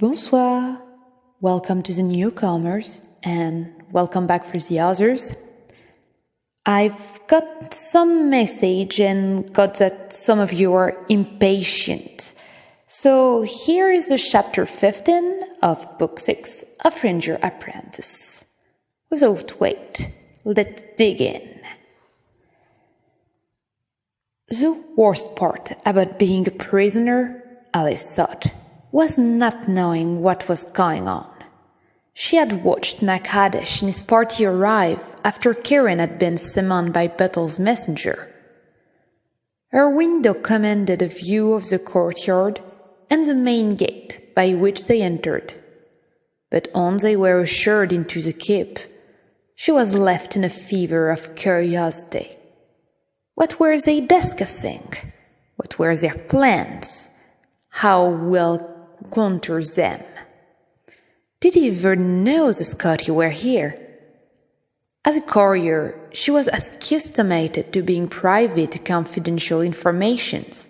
Bonsoir. Welcome to the newcomers and welcome back for the others. I've got some message and got that some of you are impatient. So here is the chapter 15 of book 6 of Ranger Apprentice. Without wait, let's dig in. The worst part about being a prisoner, Alice thought, was not knowing what was going on. She had watched McHaddish and his party arrive after Karen had been summoned by Buttle's messenger. Her window commanded a view of the courtyard and the main gate by which they entered. But once they were ushered into the keep, she was left in a fever of curiosity. What were they discussing? What were their plans? How will counter them? Did he even know the Scotty were here? As a courier, she was accustomed to being privy to confidential informations.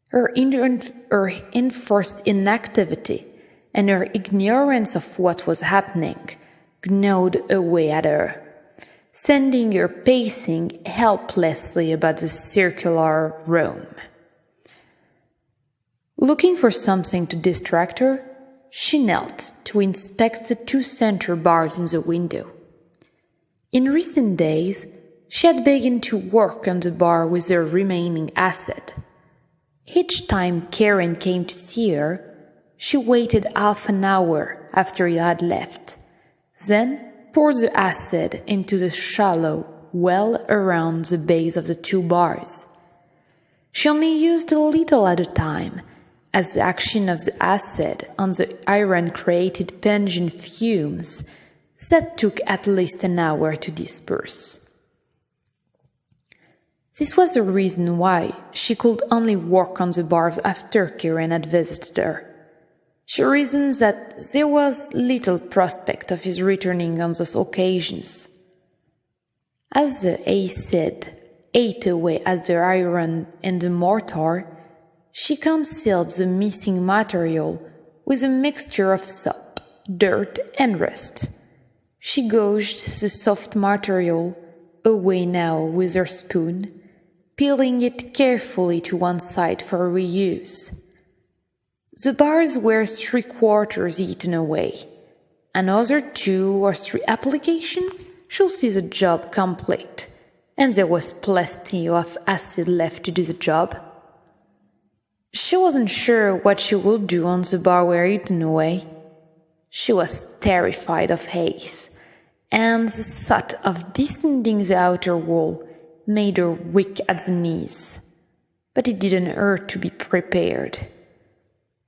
Her enforced inactivity and her ignorance of what was happening gnawed away at her, sending her pacing helplessly about the circular room. Looking for something to distract her, she knelt to inspect the two center bars in the window. In recent days, she had begun to work on the bar with their remaining acid. Each time Karen came to see her, she waited half an hour after he had left, then poured the acid into the shallow well around the base of the two bars. She only used a little at a time, as the action of the acid on the iron created pungent fumes that took at least an hour to disperse. This was the reason why she could only work on the bars after Karen had visited her. She reasoned that there was little prospect of his returning on those occasions. As the acid ate away at the iron and the mortar, she concealed the missing material with a mixture of soap, dirt, and rust. She gauged the soft material away now with her spoon, peeling it carefully to one side for reuse. The bars were 3/4 eaten away. Another 2 or 3 applications should see the job complete, and there was plenty of acid left to do the job. She wasn't sure what she would do once the bar were eaten away. She was terrified of haze, and the thought of descending the outer wall made her weak at the knees. But it didn't hurt to be prepared.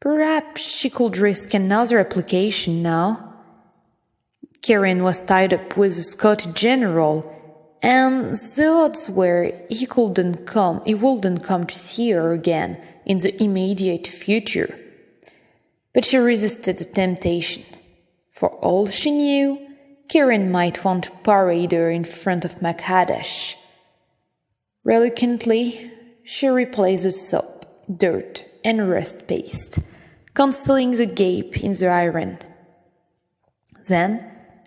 Perhaps she could risk another application now. Karen was tied up with the Scotty General, and the odds were he wouldn't come to see her again in the immediate future. But she resisted the temptation. For all she knew, Karen might want to parade her in front of McHaddish. Reluctantly, she replaced the soap, dirt, and rust paste, concealing the gap in the iron. Then,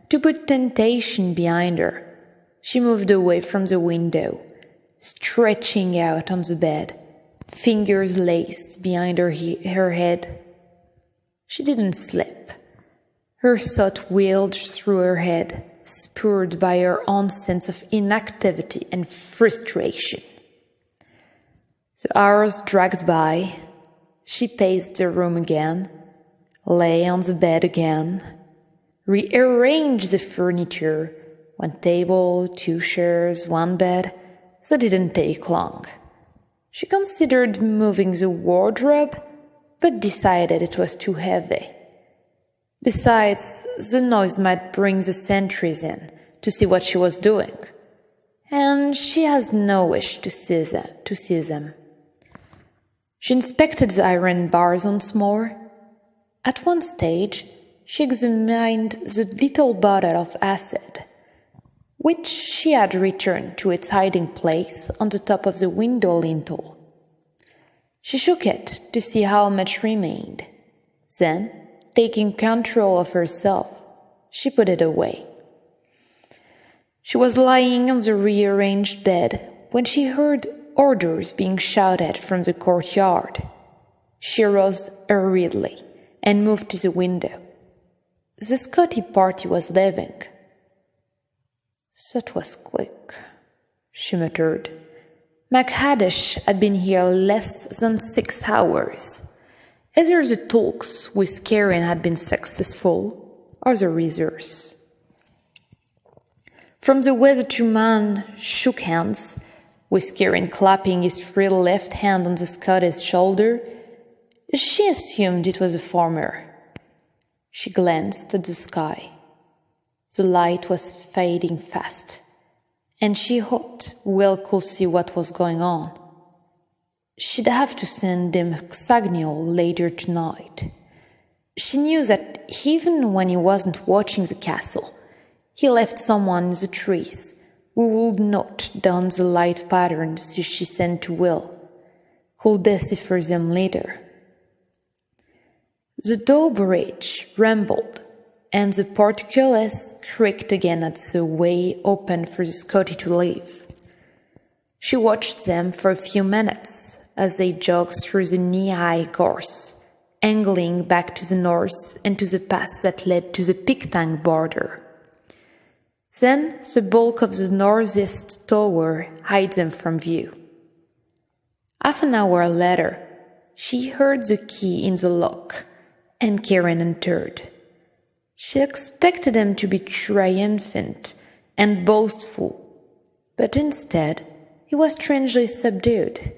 to put temptation behind her, she moved away from the window, stretching out on the bed, fingers laced behind her head. She didn't sleep. Her thought wheeled through her head, spurred by her own sense of inactivity and frustration. The hours dragged by. She paced the room again, lay on the bed again, rearranged the furniture, 1 table, 2 chairs, 1 bed. That didn't take long. She considered moving the wardrobe, but decided it was too heavy. Besides, the noise might bring the sentries in to see what she was doing, and she has no wish to see them. She inspected the iron bars once more. At one stage, she examined the little bottle of acid, which she had returned to its hiding place on the top of the window lintel. She shook it to see how much remained. Then taking control of herself, she put it away. She was lying on the rearranged bed when she heard orders being shouted from the courtyard. She rose hurriedly and moved to the window. The Scotty party was leaving. "That was quick," she muttered. McHaddish had been here less than 6 hours. Either the talks with Karen had been successful, or the reverse. From the way the two men shook hands, with Karen clapping his free left hand on the Scotty's shoulder, she assumed it was the former. She glanced at the sky. The light was fading fast, and she hoped Will could see what was going on. She'd have to send him a signal later tonight. She knew that even when he wasn't watching the castle, he left someone in the trees who would note down the light patterns she sent to Will, who'd decipher them later. The drawbridge rumbled, and the portcullis creaked again as the way opened for the Scotty to leave. She watched them for a few minutes as they jogged through the knee-high gorse, angling back to the north and to the pass that led to the Pictang border. Then the bulk of the northeast tower hid them from view. Half an hour later, she heard the key in the lock, and Karen entered. She expected him to be triumphant and boastful, but instead he was strangely subdued.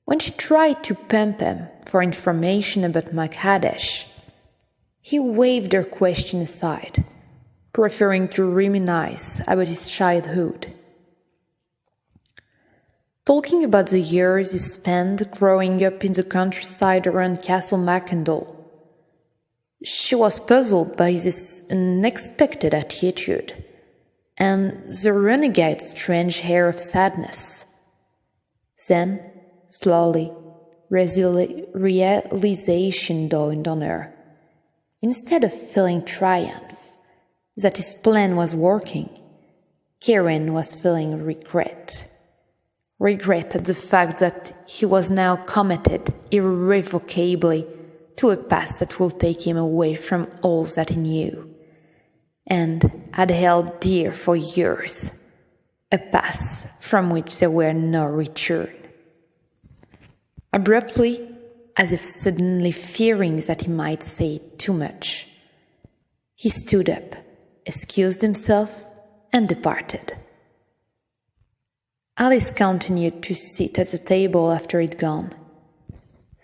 When she tried to pump him for information about McHaddish, he waved her question aside, preferring to reminisce about his childhood. Talking about the years he spent growing up in the countryside around Castle McIndole, she was puzzled by this unexpected attitude and the renegade's strange air of sadness. Then, slowly, realization dawned on her. Instead of feeling triumph that his plan was working, Karen was feeling regret. Regret at the fact that he was now committed irrevocably to a path that will take him away from all that he knew, and had held dear for years, a path from which there were no return. Abruptly, as if suddenly fearing that he might say too much, he stood up, excused himself, and departed. Alice continued to sit at the table after he'd gone.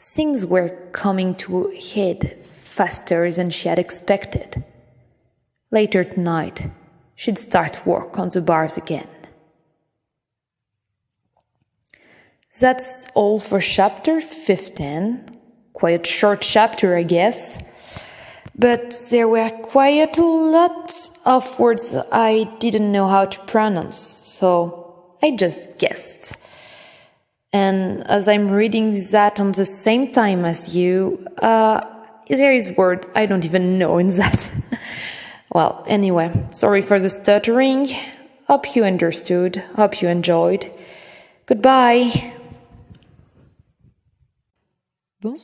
Things were coming to a head faster than she had expected. Later tonight, she'd start work on the bars again. That's all for chapter 15. Quite a short chapter, I guess. But there were quite a lot of words I didn't know how to pronounce, so I just guessed. And as I'm reading that on the same time as you, there is word I don't even know in that. Well, anyway, sorry for the stuttering. Hope you understood. Hope you enjoyed. Goodbye. Bon.